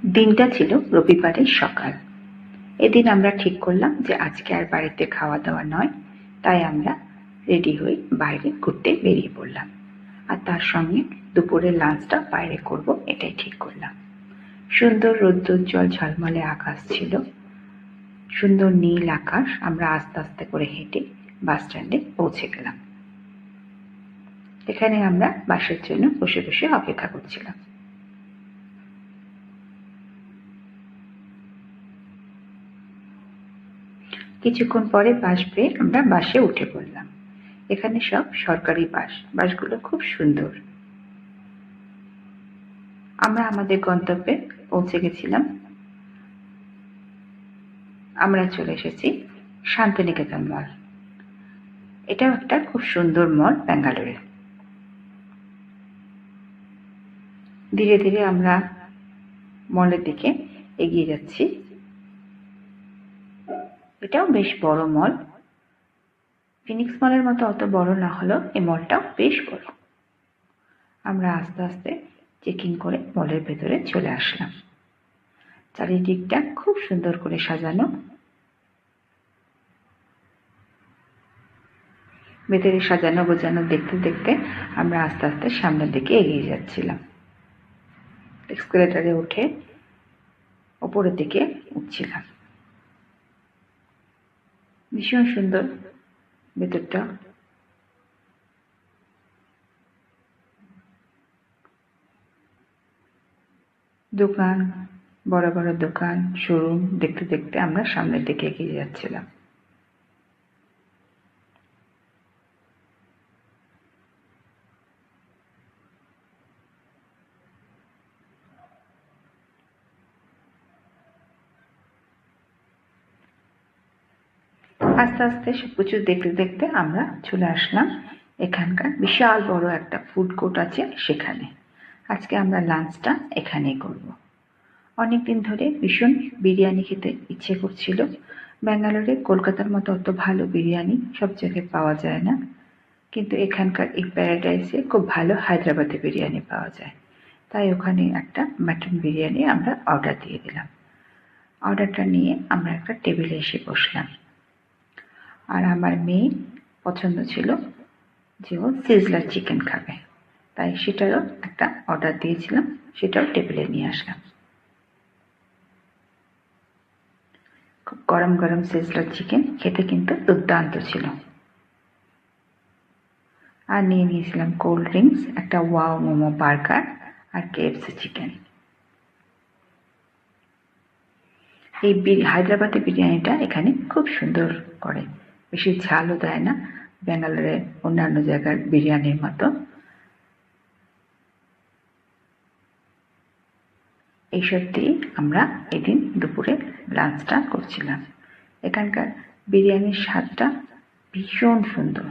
দিনটা ছিল রবিবারের সকাল। এদিন আমরা ঠিক করলাম যে আজকে আর বাড়িতে খাওয়া দাওয়া নয়, তাই আমরা রেডি হয়ে বাইরে ঘুরতে বেরিয়ে পড়লাম। আর তার সঙ্গে দুপুরের লাঞ্চটা বাইরে করব, এটাই ঠিক করলাম। সুন্দর রৌদ্রোজ্জ্বল ঝলমলে আকাশ ছিল, সুন্দর নীল আকাশ। আমরা আস্তে আস্তে করে হেঁটে বাস স্ট্যান্ডে পৌঁছে গেলাম। এখানে আমরা বাসের জন্য বসে বসে অপেক্ষা করছিলাম। কিছুক্ষণ পরে বাস পেয়ে আমরা বাসে উঠে পড়লাম। এখানে সব সরকারি বাস, বাসগুলো খুব সুন্দর। আমরা আমাদের গন্তব্যে পৌঁছে গেছিলাম। আমরা চলে এসেছি শান্তিনিকেতন মল। এটাও একটা খুব সুন্দর মল ব্যাঙ্গালোরে। ধীরে ধীরে আমরা মলের দিকে এগিয়ে যাচ্ছি। এটাও বেশ বড় মল। ফিনিক্স মলের মতো অত বড় না হলেও এই মলটাও বেশ বড়। আমরা আস্তে আস্তে চেকিং করে মলের ভেতরে চলে আসলাম। চারিদিকটা খুব সুন্দর করে সাজানো। ভেতরে সাজানো গোছানো দেখতে দেখতে আমরা আস্তে আস্তে সামনের দিকে এগিয়ে যাচ্ছিলাম। এক্সকেলেটারে উঠে ওপরের দিকে উঠছিলাম। ভীষণ সুন্দর ভেতরটা। দোকান, বড় বড় দোকান, শোরুম দেখতে দেখতে আমরা সামনের দিকে এগিয়ে যাচ্ছিলাম। আস্তে আস্তে সবকিছু দেখতে দেখতে আমরা চলে আসলাম এখানকার বিশাল বড় একটা ফুড কোর্ট আছে সেখানে। আজকে আমরা লাঞ্চটা এখানেই করব। অনেকদিন ধরে ভীষণ বিরিয়ানি খেতে ইচ্ছে করছিল। ব্যাঙ্গালোরে কলকাতার মতো অত ভালো বিরিয়ানি সব জায়গায় পাওয়া যায় না, কিন্তু এখানকার এই প্যারাডাইসে খুব ভালো হায়দ্রাবাদি বিরিয়ানি পাওয়া যায়। তাই ওখানে একটা মাটন বিরিয়ানি আমরা অর্ডার দিয়ে দিলাম। অর্ডারটা নিয়ে আমরা একটা টেবিলে এসে বসলাম। আর আমার মেয়ে পছন্দ ছিল যে ও সিজলার চিকেন খাবে, তাই সেটারও একটা অর্ডার দিয়েছিলাম, সেটাও টেবিলে নিয়ে আসলাম। খুব গরম গরম সিজলার চিকেন খেতে কিন্তু দুর্দান্ত ছিল। আর নিয়ে নিয়েছিলাম কোল্ড ড্রিঙ্কস, একটা ওয়াও মোমো বার্গার আর কেএফসি চিকেন। এই হায়দ্রাবাদি বিরিয়ানিটা এখানে খুব সুন্দর করে, বেশি ঝালও দেয় না ব্যাঙ্গালোরের অন্যান্য জায়গার বিরিয়ানির মতো। এইসব দিয়ে আমরা এদিন দুপুরে লাঞ্চটা করছিলাম। এখানকার বিরিয়ানির স্বাদটা ভীষণ সুন্দর।